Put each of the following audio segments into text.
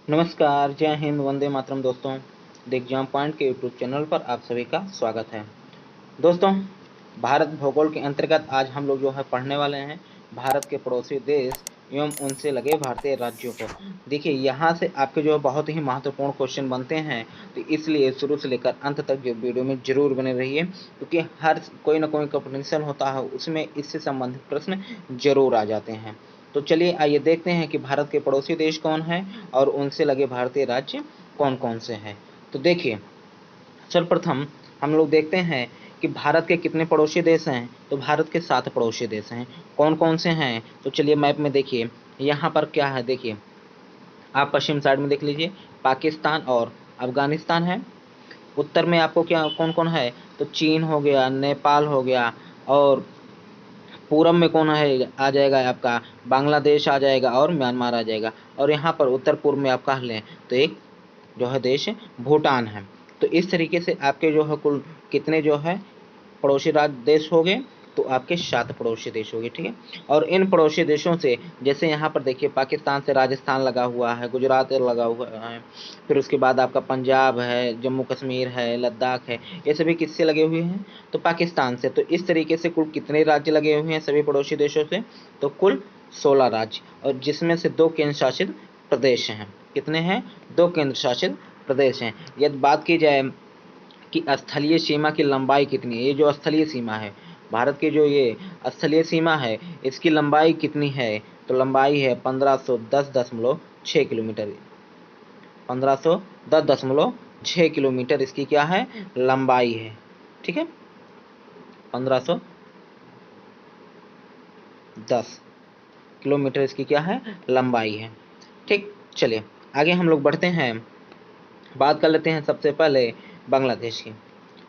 नमस्कार, जय हिंद, वंदे मातरम दोस्तों। द एग्जाम पॉइंट के यूट्यूब चैनल पर आप सभी का स्वागत है। दोस्तों, भारत भूगोल के अंतर्गत आज हम लोग जो है पढ़ने वाले हैं भारत के पड़ोसी देश एवं उनसे लगे भारतीय राज्यों को। देखिए, यहाँ से आपके जो है बहुत ही महत्वपूर्ण क्वेश्चन बनते हैं, तो इसलिए शुरू से लेकर अंत तक जो वीडियो में जरूर बने रहिए, क्योंकि हर कोई ना कोई कंपटीशन होता है, उसमें इससे संबंधित प्रश्न जरूर आ जाते हैं। तो चलिए आइए देखते हैं कि भारत के पड़ोसी देश कौन है और उनसे लगे भारतीय राज्य कौन कौन से हैं। तो देखिए, सर्वप्रथम हम लोग देखते हैं कि भारत के कितने पड़ोसी देश हैं। तो भारत के 7 पड़ोसी देश हैं। कौन कौन से हैं? तो चलिए मैप में देखिए, यहाँ पर क्या है। देखिए, आप पश्चिम साइड में देख लीजिए, पाकिस्तान और अफगानिस्तान है। उत्तर में आपको क्या कौन कौन है? तो चीन हो गया, नेपाल हो गया, और पूरब में कौन है आ जाएगा आपका? बांग्लादेश आ जाएगा और म्यांमार आ जाएगा। और यहाँ पर उत्तर पूर्व में आप कह लें तो एक जो है देश भूटान है। तो इस तरीके से आपके जो है कुल कितने जो है पड़ोसी राज्य देश हो गए? तो आपके 7 पड़ोसी देश हो गए, ठीक है। और इन पड़ोसी देशों से, जैसे यहाँ पर देखिए, पाकिस्तान से राजस्थान लगा हुआ है, गुजरात लगा हुआ है, फिर उसके बाद आपका पंजाब है, जम्मू कश्मीर है, लद्दाख है, ये सभी किससे लगे हुए हैं? तो पाकिस्तान से। तो इस तरीके से कुल कितने राज्य लगे हुए हैं सभी पड़ोसी देशों से? तो कुल 16 राज्य, और जिसमें से 2 केंद्र शासित प्रदेश हैं। कितने हैं? 2 केंद्र शासित प्रदेश हैं। यदि बात की जाए कि स्थलीय सीमा की लंबाई कितनी है, ये जो स्थलीय सीमा है भारत की, जो ये स्थलीय सीमा है, इसकी लंबाई कितनी है? तो लंबाई है 1510.6 किलोमीटर। 1510.6 किलोमीटर इसकी क्या है? लंबाई है, ठीक है। 1510 किलोमीटर इसकी क्या है? लंबाई है, ठीक। चलिए आगे हम लोग बढ़ते हैं, बात कर लेते हैं सबसे पहले बांग्लादेश की,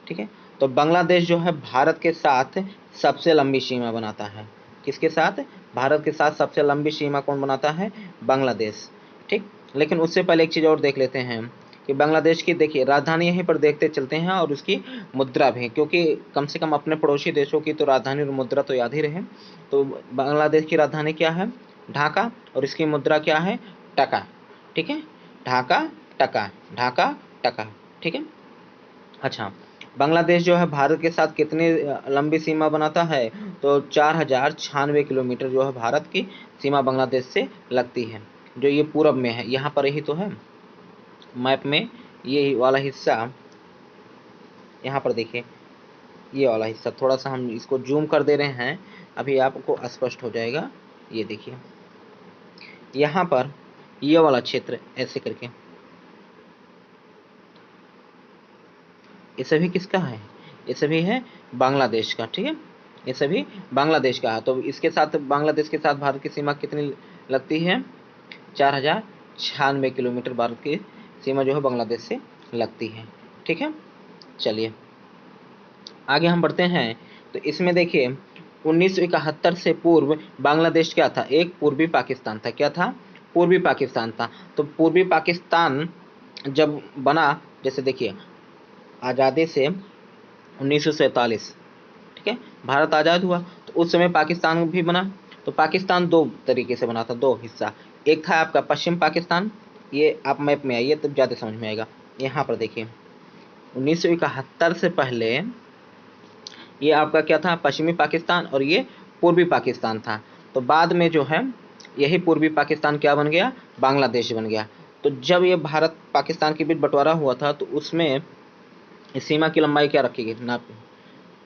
ठीक है। तो बांग्लादेश जो है भारत के साथ सबसे लंबी सीमा बनाता है। किसके साथ? भारत के साथ सबसे लंबी सीमा कौन बनाता है? बांग्लादेश, ठीक। लेकिन उससे पहले एक चीज़ और देख लेते हैं कि बांग्लादेश की, देखिए, राजधानी यहीं पर देखते चलते हैं, और उसकी मुद्रा भी, क्योंकि कम से कम अपने पड़ोसी देशों की तो राजधानी और मुद्रा तो याद ही रहे। तो बांग्लादेश की राजधानी क्या है? ढाका, और इसकी मुद्रा क्या है? टका, ठीक है। ढाका टका, ढाका टका, ठीक है। अच्छा, बांग्लादेश जो है भारत के साथ कितनी लंबी सीमा बनाता है? तो 4096 किलोमीटर जो है भारत की सीमा बांग्लादेश से लगती है, जो ये पूरब में है। यहाँ पर ही तो है मैप में, ये वाला हिस्सा, यहाँ पर देखिए, ये वाला हिस्सा, थोड़ा सा हम इसको जूम कर दे रहे हैं, अभी आपको स्पष्ट हो जाएगा। ये देखिए, यहाँ पर ये वाला क्षेत्र ऐसे करके, ये सभी किसका है? ये सभी है बांग्लादेश का, ठीक है। ये सभी बांग्लादेश का है। तो इसके साथ, बांग्लादेश के साथ भारत की सीमा कितनी लगती है? 4096 किलोमीटर भारत की सीमा जो है बांग्लादेश से लगती है, ठीक है। चलिए आगे हम बढ़ते हैं। तो इसमें देखिए, 1971 से पूर्व बांग्लादेश क्या था? एक पूर्वी पाकिस्तान था। क्या था? पूर्वी पाकिस्तान था। तो पूर्वी पाकिस्तान जब बना, जैसे देखिए, आज़ादी से 1947, ठीक है, भारत आज़ाद हुआ, तो उस समय पाकिस्तान भी बना। तो पाकिस्तान 2 तरीके से बना था, 2 हिस्सा। एक था आपका पश्चिम पाकिस्तान, ये आप मैप में आइए तब ज़्यादा समझ में आएगा। यहाँ पर देखिए, 1971 से पहले ये आपका क्या था? पश्चिमी पाकिस्तान, और ये पूर्वी पाकिस्तान था। तो बाद में जो है यही पूर्वी पाकिस्तान क्या बन गया? बांग्लादेश बन गया। तो जब ये भारत पाकिस्तान के बीच बंटवारा हुआ था, तो उसमें इस सीमा की लंबाई क्या रखी गई?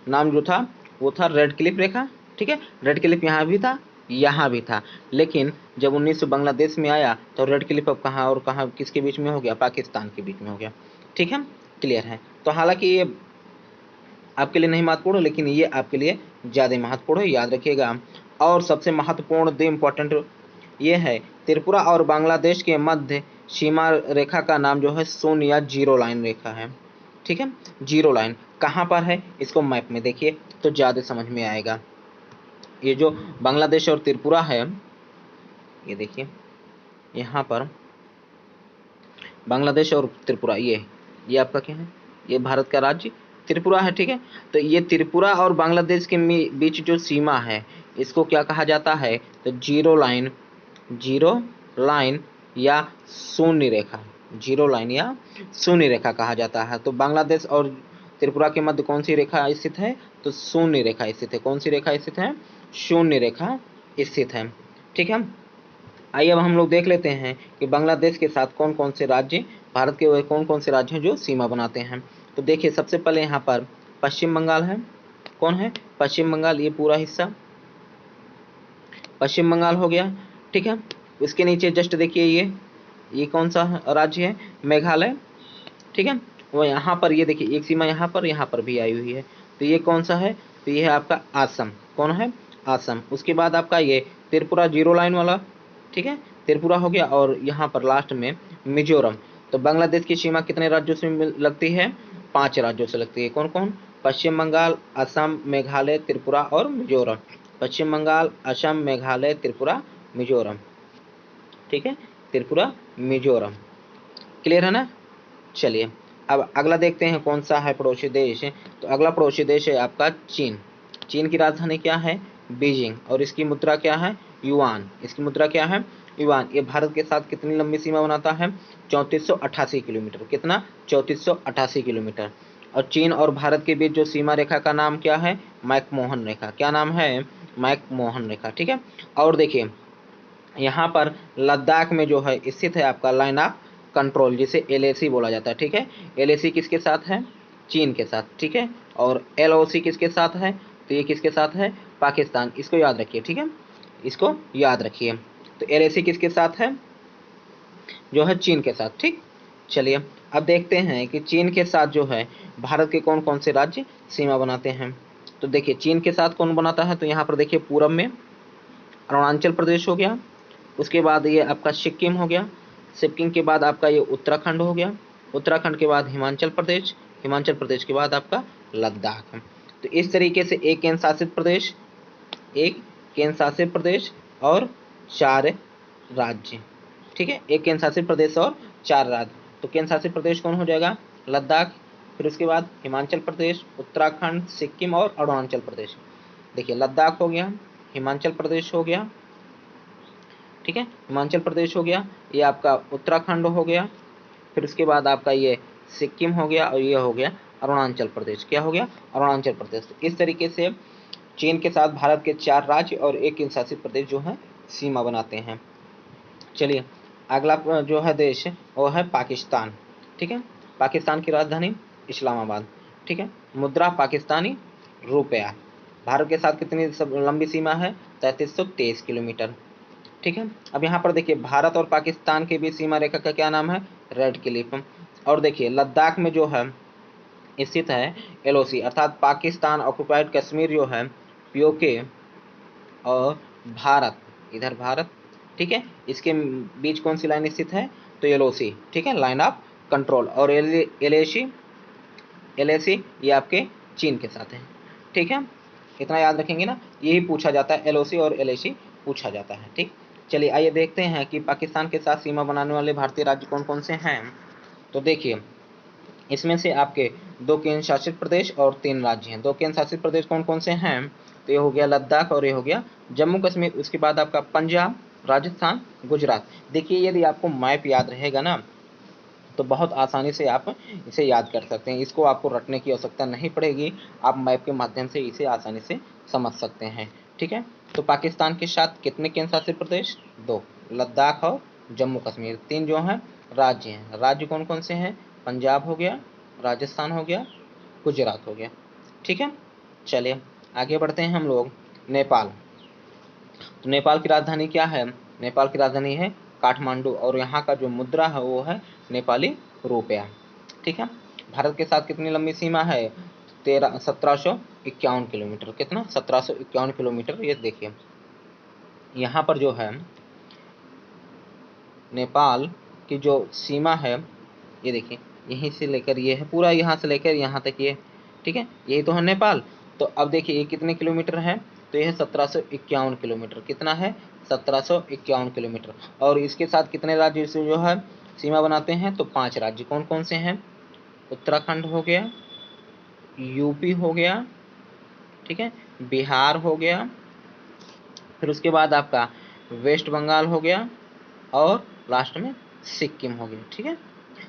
नाम जो था वो था रेड क्लिफ रेखा, ठीक है। रेड क्लिफ यहाँ भी था, यहाँ भी था, लेकिन जब 1900 बांग्लादेश में आया तो रेड क्लिफ अब कहाँ और कहाँ, किसके बीच में हो गया? पाकिस्तान के बीच में हो गया, ठीक है। क्लियर है। तो हालांकि ये आपके लिए नहीं महत्वपूर्ण, लेकिन ये आपके लिए ज़्यादा महत्वपूर्ण है, याद रखिएगा। और सबसे महत्वपूर्ण, द इम्पोर्टेंट, ये है त्रिपुरा और बांग्लादेश के मध्य सीमा रेखा का नाम जो है शून्य या जीरो लाइन रेखा है, ठीक है। जीरो लाइन कहाँ पर है? इसको मैप में देखिए तो ज़्यादा समझ में आएगा। ये जो बांग्लादेश और त्रिपुरा है, ये देखिए, यहाँ पर बांग्लादेश और त्रिपुरा, ये आपका क्या है? ये भारत का राज्य त्रिपुरा है, ठीक है। तो ये त्रिपुरा और बांग्लादेश के बीच जो सीमा है, इसको क्या कहा जाता है? तो जीरो लाइन या शून्य रेखा, जीरो लाइन या शून्य रेखा कहा जाता है। तो बांग्लादेश और त्रिपुरा के मध्य कौन सी रेखा स्थित है? तो शून्य रेखा स्थित है। कौन सी रेखा स्थित है? शून्य रेखा स्थित है। ठीक है, आइए अब हम लोग देख लेते हैं कि बांग्लादेश के साथ कौन कौन से राज्य, भारत के कौन कौन से राज्य हैं जो सीमा बनाते हैं। तो देखिए, सबसे पहले यहाँ पर पश्चिम बंगाल है। कौन है? पश्चिम बंगाल, ये पूरा हिस्सा पश्चिम बंगाल हो गया। ठीक है, उसके नीचे जस्ट देखिए ये कौन सा राज्य है? मेघालय। ठीक है, वो यहाँ पर ये देखिए एक सीमा यहाँ पर भी आई हुई है। तो ये कौन सा है? तो ये है आपका आसम। कौन है? आसम। उसके बाद आपका ये त्रिपुरा, जीरो लाइन वाला। ठीक है, त्रिपुरा हो गया, और यहाँ पर लास्ट में मिजोरम। तो बांग्लादेश की सीमा कितने राज्यों से लगती है? 5 राज्यों से लगती है। कौन कौन? पश्चिम बंगाल, असम, मेघालय, त्रिपुरा और मिजोरम। पश्चिम बंगाल, असम, मेघालय, त्रिपुरा, मिजोरम। ठीक है, त्रिपुरा, मिजोरम। क्लियर है ना? चलिए अब अगला देखते हैं कौन सा है पड़ोसी देश। तो अगला पड़ोसी देश है आपका चीन। चीन की राजधानी क्या है? बीजिंग। और इसकी मुद्रा क्या है? युआन। इसकी मुद्रा क्या है? युआन। ये भारत के साथ कितनी लंबी सीमा बनाता है? 3488 किलोमीटर। कितना? 3488 किलोमीटर। और चीन और भारत के बीच जो सीमा रेखा का नाम क्या है? मैकमोहन रेखा। क्या नाम है? मैकमोहन रेखा। ठीक है, और देखिए यहाँ पर लद्दाख में जो है स्थित है आपका लाइन ऑफ कंट्रोल, जिसे LAC बोला जाता है। ठीक है, LAC किसके साथ है? चीन के साथ। ठीक है, और LOC किसके साथ है? तो ये किसके साथ है? पाकिस्तान। इसको याद रखिए। ठीक है, इसको याद रखिए। तो LAC किसके साथ है? जो है चीन के साथ। ठीक, चलिए अब देखते हैं कि चीन के साथ जो है भारत के कौन कौन से राज्य सीमा बनाते हैं। तो देखिए चीन के साथ कौन बनाता है? तो यहाँ पर देखिए पूरब में अरुणाचल प्रदेश हो गया। उसके बाद ये आपका सिक्किम हो गया। सिक्किम के बाद आपका ये उत्तराखंड हो गया। उत्तराखंड के बाद हिमाचल प्रदेश। हिमाचल प्रदेश के बाद आपका लद्दाख। तो इस तरीके से एक केंद्र शासित प्रदेश और 4 राज्य। ठीक है, एक केंद्र शासित प्रदेश और 4 राज्य। तो केंद्र शासित प्रदेश कौन हो जाएगा? लद्दाख। फिर उसके बाद हिमाचल प्रदेश, उत्तराखंड, सिक्किम और अरुणाचल प्रदेश। देखिए लद्दाख हो गया, हिमाचल प्रदेश हो गया। ठीक है, हिमाचल प्रदेश हो गया, ये आपका उत्तराखंड हो गया। फिर उसके बाद आपका ये सिक्किम हो गया, और ये हो गया अरुणाचल प्रदेश। क्या हो गया? अरुणाचल प्रदेश। तो इस तरीके से चीन के साथ भारत के 4 राज्य और एक केंद्र शासित प्रदेश जो है सीमा बनाते हैं। चलिए अगला जो है देश वो है पाकिस्तान। ठीक है, पाकिस्तान की राजधानी इस्लामाबाद। ठीक है, मुद्रा पाकिस्तानी रुपया। भारत के साथ कितनी लंबी सीमा है? 3323 किलोमीटर। ठीक है, अब यहाँ पर देखिए भारत और पाकिस्तान के बीच सीमा रेखा का क्या नाम है? Red Cliff. और देखिए लद्दाख में जो है स्थित है LOC, अर्थात पाकिस्तान ऑक्युपाइड कश्मीर जो है POK और भारत, इधर भारत। ठीक है, इसके बीच कौन सी लाइन स्थित है? तो LOC। ठीक है, लाइन ऑफ कंट्रोल। और LAC ये आपके चीन के साथ है। ठीक है, इतना याद रखेंगे ना, यही पूछा जाता है, LOC और LAC पूछा जाता है। ठीक, चलिए आइए देखते हैं कि पाकिस्तान के साथ सीमा बनाने वाले भारतीय राज्य कौन कौन से हैं। तो देखिए इसमें से आपके 2 केंद्र शासित प्रदेश और 3 राज्य हैं। 2 केंद्र शासित प्रदेश कौन कौन से हैं? तो ये हो गया लद्दाख और ये हो गया जम्मू कश्मीर। उसके बाद आपका पंजाब, राजस्थान, गुजरात। देखिए यदि आपको मैप याद रहेगा ना तो बहुत आसानी से आप इसे याद कर सकते हैं। इसको आपको रटने की आवश्यकता नहीं पड़ेगी, आप मैप के माध्यम से इसे आसानी से समझ सकते हैं। ठीक है, तो पाकिस्तान के साथ कितने केंद्र शासित प्रदेश? 2, लद्दाख और जम्मू कश्मीर। 3 जो हैं राज्य हैं। राज्य कौन कौन से हैं? पंजाब हो गया, राजस्थान हो गया, गुजरात हो गया। ठीक है, चलिए आगे बढ़ते हैं हम लोग। नेपाल। तो नेपाल की राजधानी क्या है? नेपाल की राजधानी है काठमांडू, और यहाँ का जो मुद्रा है वो है नेपाली रुपया। ठीक है, भारत के साथ कितनी लंबी सीमा है? 1751 किलोमीटर। कितना? 1751 किलोमीटर। ये देखिए यहाँ पर जो है नेपाल की जो सीमा है, ये देखिए यहीं से लेकर ये है पूरा, यहाँ से लेकर यहाँ तक ये। ठीक है, यही तो है नेपाल। तो अब देखिए ये कितने किलोमीटर है? तो ये है 1751 किलोमीटर। कितना है? 1751 किलोमीटर। और इसके साथ कितने राज्य से जो है सीमा बनाते हैं? तो 5 राज्य। कौन कौन से हैं? उत्तराखंड हो गया, यूपी हो गया, ठीक है, बिहार हो गया, फिर उसके बाद आपका वेस्ट बंगाल हो गया, और लास्ट में सिक्किम हो गया। ठीक है,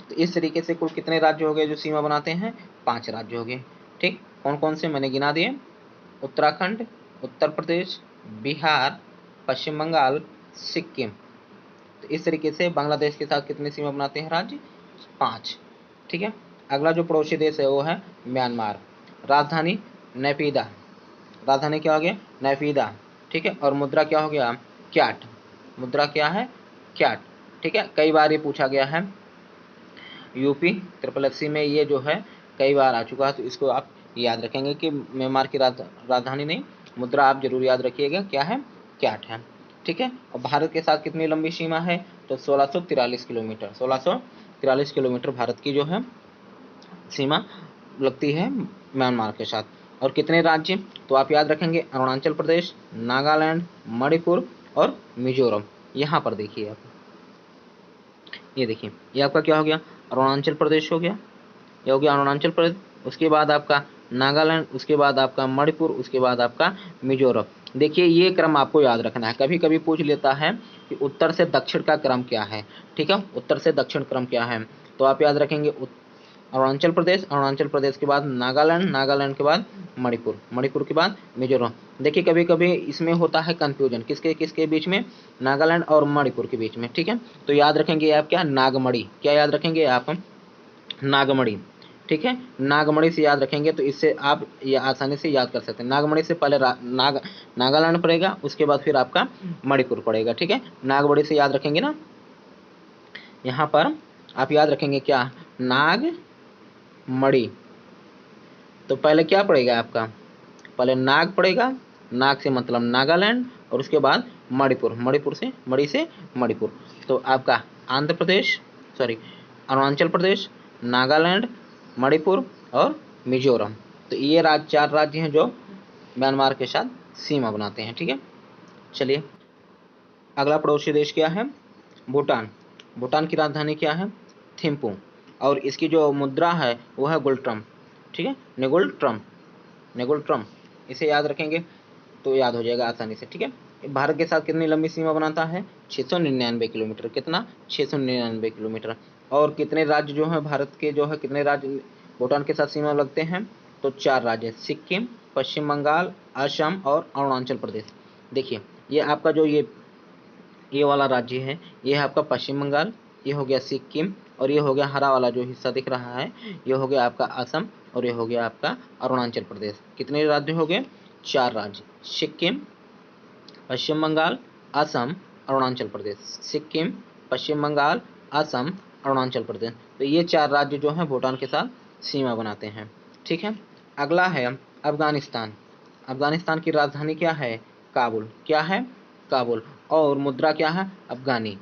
तो इस तरीके से कुल कितने राज्य हो गए जो सीमा बनाते हैं? 5 राज्य हो गए। ठीक, कौन कौन से मैंने गिना दिए? उत्तराखंड, उत्तर प्रदेश, बिहार, पश्चिम बंगाल, सिक्किम। तो इस तरीके से बांग्लादेश के साथ कितने सीमा बनाते हैं राज्य? 5। ठीक है, अगला जो पड़ोसी देश है वो है म्यांमार। राजधानी नेपिदा, राजधानी क्या हो गया? नेपिदा। ठीक है, और मुद्रा क्या हो गया? क्याट। मुद्रा क्या है? क्याट। ठीक है, कई बार ये पूछा गया है यूपी SSC में, ये जो है कई बार आ चुका है, तो इसको आप याद रखेंगे कि म्यांमार की राजधानी नहीं, मुद्रा आप जरूर याद रखिएगा, क्या है? क्याट है। ठीक है, और भारत के साथ कितनी लंबी सीमा है? तो 1643 किलोमीटर। 1643 किलोमीटर भारत की जो है सीमा लगती है म्यांमार के साथ। और कितने राज्य? तो आप याद रखेंगे अरुणाचल प्रदेश, नागालैंड, मणिपुर और मिजोरम। यहाँ पर देखिए आप, ये देखिए, ये आपका क्या हो गया? अरुणाचल प्रदेश हो गया, ये हो गया अरुणाचल प्रदेश। उसके बाद आपका नागालैंड, उसके बाद आपका मणिपुर, उसके बाद आपका मिजोरम। देखिए ये क्रम आपको याद रखना है, कभी कभी पूछ लेता है कि उत्तर से दक्षिण का क्रम क्या है। ठीक है, उत्तर से दक्षिण क्रम क्या है? तो आप याद रखेंगे अरुणाचल प्रदेश, अरुणाचल प्रदेश के बाद नागालैंड, नागालैंड के बाद मणिपुर, मणिपुर के बाद मिजोरम। देखिए कभी कभी इसमें होता है कंफ्यूजन, किसके किसके बीच में? नागालैंड और मणिपुर के बीच में। ठीक है, तो याद रखेंगे आप क्या? नागमणि। क्या याद रखेंगे आप? नागमणि। ठीक है, नागमणि से याद रखेंगे तो इससे आप ये आसानी से याद कर सकते हैं। नागमणि से पहले नागालैंड पड़ेगा, उसके बाद फिर आपका मणिपुर पड़ेगा। ठीक है, नागमणि से याद रखेंगे ना, यहाँ पर आप याद रखेंगे क्या? नागमणि। तो पहले क्या पड़ेगा आपका? पहले नाग पड़ेगा, नाग से मतलब नागालैंड, और उसके बाद मणिपुर, मणिपुर से मणि से मणिपुर। तो आपका आंध्र प्रदेश, सॉरी, अरुणाचल प्रदेश, नागालैंड, मणिपुर और मिजोरम। तो ये 4 राज्य हैं जो म्यांमार के साथ सीमा बनाते हैं। ठीक है, चलिए अगला पड़ोसी देश क्या है? भूटान। भूटान की राजधानी क्या है? थिम्पू। और इसकी जो मुद्रा है वो है गुल्ट्रम। ठीक है, नेगुल्ट्रम, नेगुल्ट्रम। इसे याद रखेंगे तो याद हो जाएगा आसानी से। ठीक है, भारत के साथ कितनी लंबी सीमा बनाता है? 699 किलोमीटर। कितना? 699 किलोमीटर। और कितने राज्य जो हैं भारत के, जो है कितने राज्य भूटान के साथ सीमा लगते हैं? तो 4 राज्य, सिक्किम, पश्चिम बंगाल, असम और अरुणाचल प्रदेश। देखिए ये आपका जो ये वाला राज्य है, ये है आपका पश्चिम बंगाल, ये हो गया सिक्किम, और ये हो गया हरा वाला जो हिस्सा दिख रहा है, ये हो गया आपका असम, और ये हो गया आपका अरुणाचल प्रदेश। कितने राज्य हो गए? 4 राज्य, सिक्किम, पश्चिम बंगाल, असम, अरुणाचल प्रदेश। सिक्किम, पश्चिम बंगाल, असम, अरुणाचल प्रदेश। तो ये 4 राज्य जो हैं भूटान के साथ सीमा बनाते हैं। ठीक है, अगला है अफगानिस्तान। अफगानिस्तान की राजधानी क्या है? काबुल। क्या है? काबुल। और मुद्रा क्या है? अफगानी।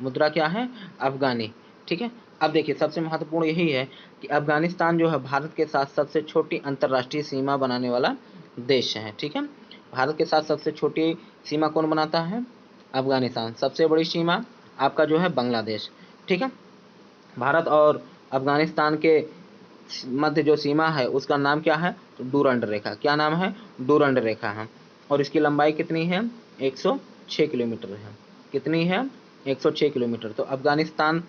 मुद्रा क्या है? अफगानी। ठीक है, अब देखिए सबसे महत्वपूर्ण यही है कि अफगानिस्तान जो है भारत के साथ सबसे छोटी अंतर्राष्ट्रीय सीमा बनाने वाला देश है। ठीक है, भारत के साथ सबसे छोटी सीमा कौन बनाता है? अफगानिस्तान। सबसे बड़ी सीमा आपका जो है बांग्लादेश। ठीक है, भारत और अफगानिस्तान के मध्य जो सीमा है उसका नाम क्या है? तो डूरंड रेखा। क्या नाम है? डूरंड रेखा है। और इसकी लंबाई कितनी है? 106 किलोमीटर है। कितनी है? 106 किलोमीटर। तो अफगानिस्तान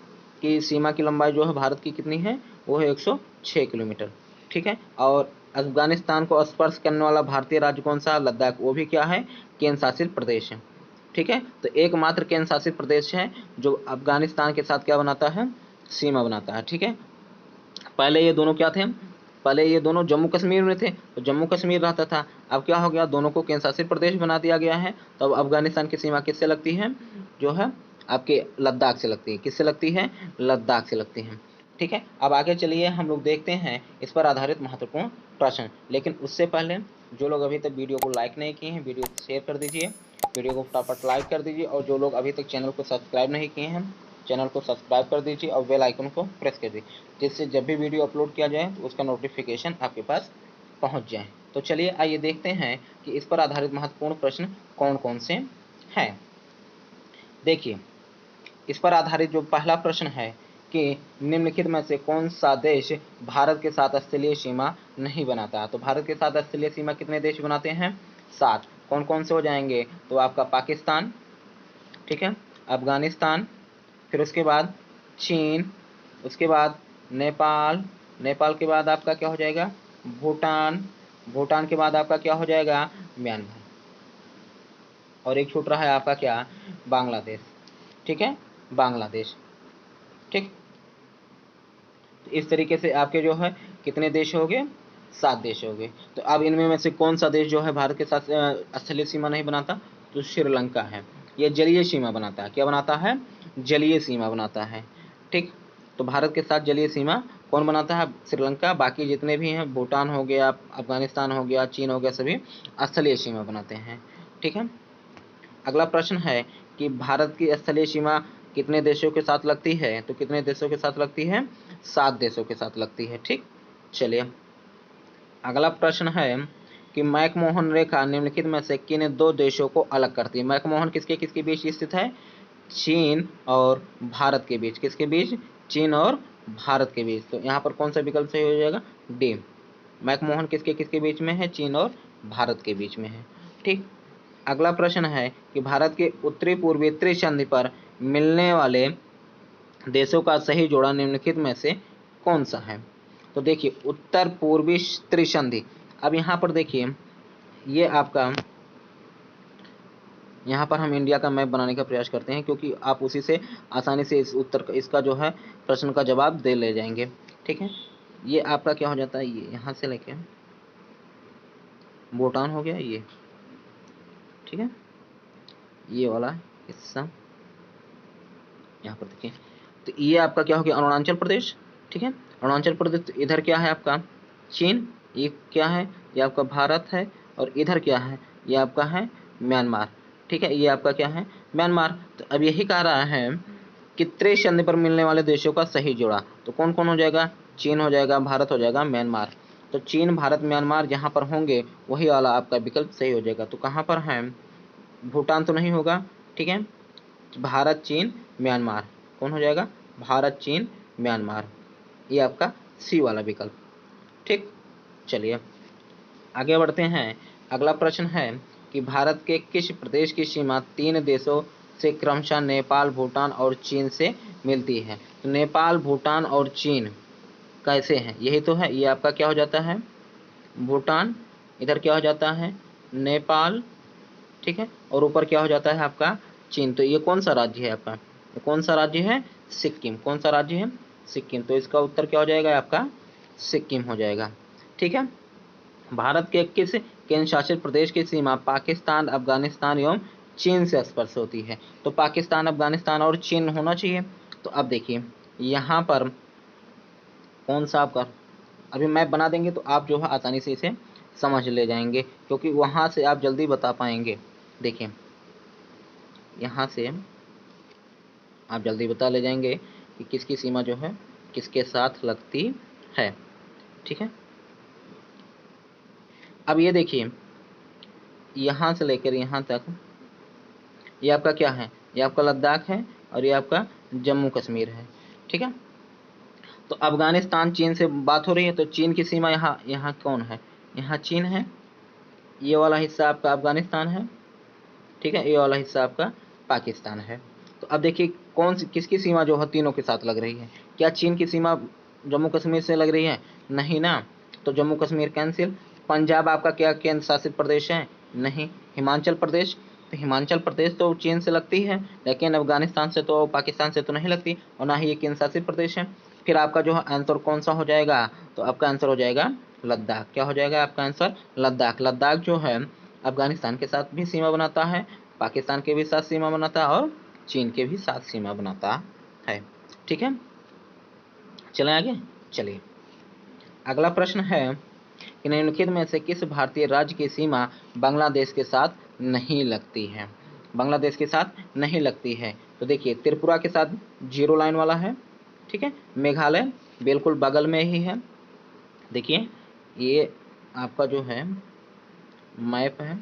की सीमा की लंबाई जो है भारत की कितनी है? वो है 106 किलोमीटर। ठीक है, और अफगानिस्तान को स्पर्श करने वाला भारतीय राज्य कौन सा? लद्दाख। वो भी क्या है? केंद्र शासित प्रदेश है। ठीक है, तो एकमात्र केंद्र शासित प्रदेश है जो अफगानिस्तान के साथ क्या बनाता है? सीमा बनाता है। ठीक है, पहले ये दोनों क्या थे? पहले ये दोनों जम्मू कश्मीर में थे, तो जम्मू कश्मीर रहता था। अब क्या हो गया? दोनों को केंद्र शासित प्रदेश बना दिया गया है। तो अब अफगानिस्तान की सीमा किससे लगती है? जो है आपके लद्दाख से लगती है। किससे लगती है? लद्दाख से लगती है। ठीक है, अब आगे चलिए हम लोग देखते हैं इस पर आधारित महत्वपूर्ण प्रश्न। लेकिन उससे पहले जो लोग अभी तक वीडियो को लाइक नहीं किए हैं, वीडियो को शेयर कर दीजिए, वीडियो को फटाफट लाइक कर दीजिए, और जो लोग अभी तक चैनल को सब्सक्राइब नहीं किए हैं, चैनल को सब्सक्राइब कर दीजिए और बेल आइकन को प्रेस कर दीजिए, जिससे जब भी वीडियो अपलोड किया जाए तो उसका नोटिफिकेशन आपके पास पहुंच जाए। तो चलिए आइए देखते हैं कि इस पर आधारित महत्वपूर्ण प्रश्न कौन कौन से हैं। देखिए इस पर आधारित जो पहला प्रश्न है कि निम्नलिखित में से कौन सा देश भारत के साथ स्थलीय सीमा नहीं बनाता? तो भारत के साथ स्थलीय सीमा कितने देश बनाते हैं? 7। कौन कौन से हो जाएंगे? तो आपका पाकिस्तान, ठीक है, अफगानिस्तान, फिर उसके बाद चीन, उसके बाद नेपाल, नेपाल के बाद आपका क्या हो जाएगा भूटान, भूटान के बाद आपका क्या हो जाएगा म्यांमार, और एक छूट रहा है आपका क्या बांग्लादेश। ठीक है, बांग्लादेश। ठीक, तो इस तरीके से आपके जो है कितने देश हो गए 7 देश हो गए। तो अब इनमें में से कौन सा देश जो है भारत के साथ स्थलीय सीमा नहीं बनाता, तो श्रीलंका है। ये जलीय सीमा बनाता है, क्या बनाता है जलीय सीमा बनाता है। ठीक, तो भारत के साथ जलीय सीमा कौन बनाता है श्रीलंका, बाकी जितने भी हैं भूटान हो गया, अफगानिस्तान हो गया, चीन हो गया, सभी स्थलीय सीमा बनाते हैं। ठीक है, अगला प्रश्न है कि भारत की स्थलीय सीमा कितने देशों के साथ लगती है, तो कितने देशों के साथ लगती है 7 देशों के साथ लगती है। ठीक, चलिए अगला प्रश्न है कि मैकमोहन रेखा निम्नलिखित में से किन 2 देशों को अलग करती है। मैकमोहन किसके किसके बीच स्थित है, चीन और भारत के बीच, किसके बीच चीन और भारत के बीच। तो यहाँ पर कौन सा विकल्प सही हो जाएगा डी, मैकमोहन किसके किसके बीच में है चीन और भारत के बीच में है। ठीक, अगला प्रश्न है कि भारत के उत्तरी पूर्वी त्रिसंधि पर मिलने वाले देशों का सही जोड़ा निम्नलिखित में से कौन सा है। तो देखिए उत्तर पूर्वी त्रिसंधि, अब यहाँ पर देखिए ये आपका, यहाँ पर हम इंडिया का मैप बनाने का प्रयास करते हैं क्योंकि आप उसी से आसानी से इस उत्तर इसका जो है प्रश्न का जवाब दे ले जाएंगे। ठीक है, ये आपका क्या हो जाता है, ये यहाँ से लेके भूटान हो गया ये। ठीक है, ये वाला हिस्सा यहाँ पर देखिए, तो ये आपका क्या हो गया अरुणाचल प्रदेश। ठीक है, अरुणाचल प्रदेश, तो इधर क्या है आपका चीन, ये क्या है ये आपका भारत है, और इधर क्या है ये आपका है म्यांमार। ठीक है, ये आपका क्या है म्यांमार। तो अब यही कह रहा है कि त्रिसंधि पर मिलने वाले देशों का सही जोड़ा, तो कौन कौन हो जाएगा, चीन हो जाएगा, भारत हो जाएगा, म्यांमार। तो चीन भारत म्यांमार जहाँ पर होंगे वही वाला आपका विकल्प सही हो जाएगा। तो कहाँ पर है, भूटान तो नहीं होगा। ठीक है, भारत चीन म्यांमार कौन हो जाएगा, भारत चीन म्यांमार, ये आपका सी वाला विकल्प। ठीक, चलिए आगे बढ़ते हैं। अगला प्रश्न है कि भारत के किस प्रदेश की सीमा 3 देशों से क्रमशः नेपाल, भूटान और चीन से मिलती है। तो नेपाल, भूटान और चीन कैसे हैं, यही तो है, ये आपका क्या हो जाता है भूटान, इधर क्या हो जाता है नेपाल। ठीक है, और ऊपर क्या हो जाता है आपका चीन। तो ये कौन सा राज्य है आपका, ये कौन सा राज्य है सिक्किम, कौन सा राज्य है सिक्किम। तो इसका उत्तर क्या हो जाएगा आपका सिक्किम हो जाएगा। ठीक है, भारत के किस केंद्र शासित प्रदेश की सीमा पाकिस्तान, अफगानिस्तान एवं चीन से स्पर्श होती है। तो पाकिस्तान, अफगानिस्तान और चीन होना चाहिए। तो अब देखिए यहाँ पर कौन सा आपका, अभी मैप बना देंगे तो आप जो है आसानी से इसे समझ ले जाएंगे क्योंकि वहाँ से आप जल्दी बता पाएंगे। देखिए यहाँ से आप जल्दी बता ले जाएंगे कि किसकी सीमा जो है किसके साथ लगती है। ठीक है, अब ये देखिए यहाँ से लेकर यहाँ तक ये आपका क्या है, ये आपका लद्दाख है और ये आपका जम्मू कश्मीर है। ठीक है, तो अफगानिस्तान चीन से बात हो रही है तो चीन की सीमा यहाँ, यहाँ कौन है, यहाँ चीन है, ये वाला हिस्सा आपका अफगानिस्तान है। ठीक है, ये वाला हिस्सा आपका पाकिस्तान है। तो अब देखिए कौन सी किसकी सीमा जो है तीनों के साथ लग रही है, क्या चीन की सीमा जम्मू कश्मीर से लग रही है, नहीं ना, तो जम्मू कश्मीर कैंसिल। पंजाब आपका क्या केंद्र शासित प्रदेश है, नहीं। हिमाचल प्रदेश, तो हिमाचल प्रदेश तो चीन से लगती है लेकिन अफगानिस्तान से तो पाकिस्तान से तो नहीं लगती और ना ही ये केंद्र शासित प्रदेश है। फिर आपका जो है आंसर कौन सा हो जाएगा, तो आपका आंसर हो जाएगा लद्दाख। क्या हो जाएगा आपका आंसर लद्दाख। लद्दाख जो है अफगानिस्तान के साथ भी सीमा बनाता है, पाकिस्तान के भी साथ सीमा बनाता है और चीन के भी साथ सीमा बनाता है। ठीक है, चलें आगे। चलिए अगला प्रश्न है कि निम्नलिखित में से किस भारतीय राज्य की सीमा बांग्लादेश के साथ नहीं लगती है, बांग्लादेश के साथ नहीं लगती है। तो देखिए त्रिपुरा के साथ 0 लाइन वाला है। ठीक है, मेघालय बिल्कुल बगल में ही है। देखिए ये आपका जो है मैप है,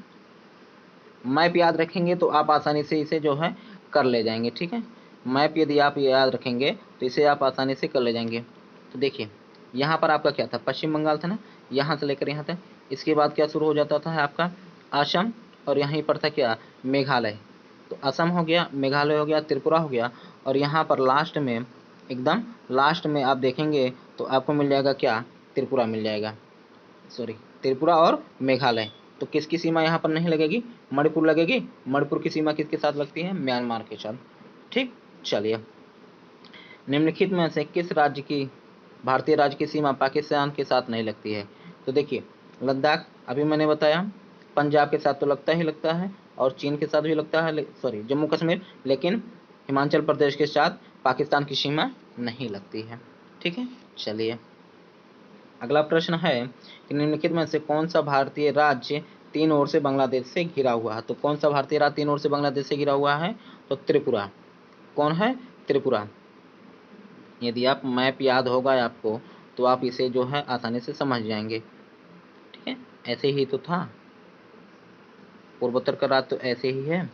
मैप याद रखेंगे तो आप आसानी से इसे जो है कर ले जाएंगे। ठीक है, मैप यदि आप याद रखेंगे तो इसे आप आसानी से कर ले जाएंगे। तो देखिए यहाँ पर आपका क्या था पश्चिम बंगाल था ना, यहाँ से लेकर यहाँ तक। इसके बाद क्या शुरू हो जाता था आपका असम और यहीं पर था क्या मेघालय। तो असम हो गया, मेघालय हो गया, त्रिपुरा हो गया, और यहाँ पर लास्ट में, एकदम लास्ट में आप देखेंगे तो आपको मिल जाएगा क्या, त्रिपुरा मिल जाएगा, सॉरी त्रिपुरा और मेघालय। तो किसकी सीमा यहाँ पर नहीं लगेगी, मणिपुर लगेगी। मणिपुर की सीमा किसके साथ लगती है, म्यांमार के साथ। ठीक, चलिए, निम्नलिखित में से किस राज्य की, भारतीय राज्य की सीमा पाकिस्तान के साथ नहीं लगती है। तो देखिए, लद्दाख अभी मैंने बताया, पंजाब के साथ तो लगता ही लगता है, और चीन के साथ भी लगता है, सॉरी जम्मू कश्मीर, लेकिन हिमाचल प्रदेश के साथ पाकिस्तान की सीमा नहीं लगती है। ठीक है, चलिए, अगला प्रश्न है कि निम्नलिखित में से कौन सा भारतीय राज्य तीन ओर से बांग्लादेश से घिरा हुआ है। तो कौन सा भारतीय राज्य तीन ओर से बांग्लादेश से घिरा हुआ है, तो त्रिपुरा। कौन है, त्रिपुरा। यदि आप मैप याद होगा आपको तो आप इसे जो है आसानी से समझ जाएंगे। ठीक है, ऐसे ही तो था, पूर्वोत्तर का राज्य तो ऐसे ही है।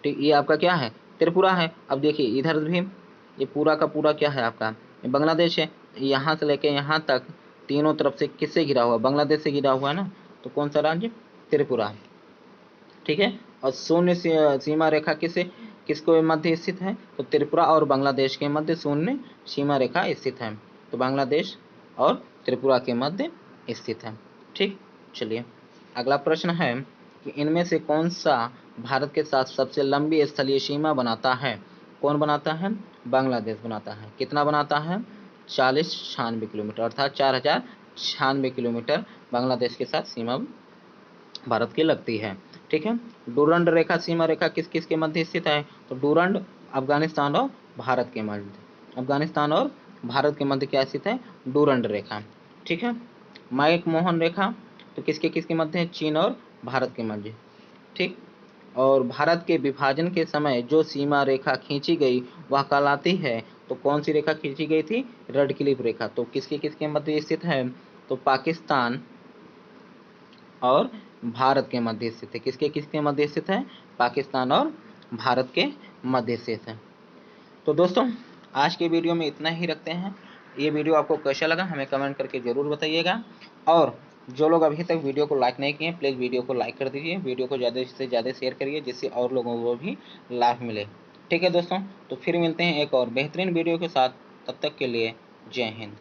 ठीक, ये आपका क्या है, त्रिपुरा है। अब देखिए इधर भी ये पूरा का पूरा क्या है आपका, ये बांग्लादेश है। यहाँ से लेके यहाँ तक तीनों तरफ से किससे घिरा हुआ, बांग्लादेश से घिरा हुआ है ना। तो कौन सा राज्य, त्रिपुरा। ठीक है, और शून्य सीमा रेखा किसको मध्य स्थित है, तो त्रिपुरा और बांग्लादेश के मध्य शून्य सीमा रेखा स्थित है। तो बांग्लादेश और त्रिपुरा के मध्य स्थित है। ठीक, चलिए, अगला प्रश्न है कि इनमें से कौन सा भारत के साथ सबसे लंबी स्थलीय सीमा बनाता है। कौन बनाता है, बांग्लादेश बनाता है। कितना बनाता है, 4096 किलोमीटर, अर्थात 4096 किलोमीटर बांग्लादेश के साथ सीमा भारत की लगती है। ठीक है, डूरंड रेखा सीमा रेखा किस किस के मध्य स्थित है, तो डूरंड अफगानिस्तान और भारत के मध्य, अफगानिस्तान और भारत के मध्य क्या स्थित है, डूरंड रेखा। ठीक है, मैक मोहन रेखा तो किसके किसके मध्य है, चीन और भारत के मध्य। ठीक, और भारत के विभाजन के समय जो सीमा रेखा खींची गई वह कहलाती है, तो कौन सी रेखा खींची गई थी, रेड क्लिफ रेखा। तो किसके किसके मध्य स्थित है, तो पाकिस्तान और भारत के मध्य स्थित है। किसके किसके मध्य स्थित है, पाकिस्तान और भारत के मध्य स्थित है। तो दोस्तों, आज के वीडियो में इतना ही रखते हैं। ये वीडियो आपको कैसा लगा हमें कमेंट करके ज़रूर बताइएगा, और जो लोग अभी तक वीडियो को लाइक नहीं किए प्लीज़ वीडियो को लाइक कर दीजिए, वीडियो को ज़्यादा से ज़्यादा शेयर करिए जिससे और लोगों को भी लाभ मिले। ठीक है दोस्तों, तो फिर मिलते हैं एक और बेहतरीन वीडियो के साथ, तब तक के लिए जय हिंद।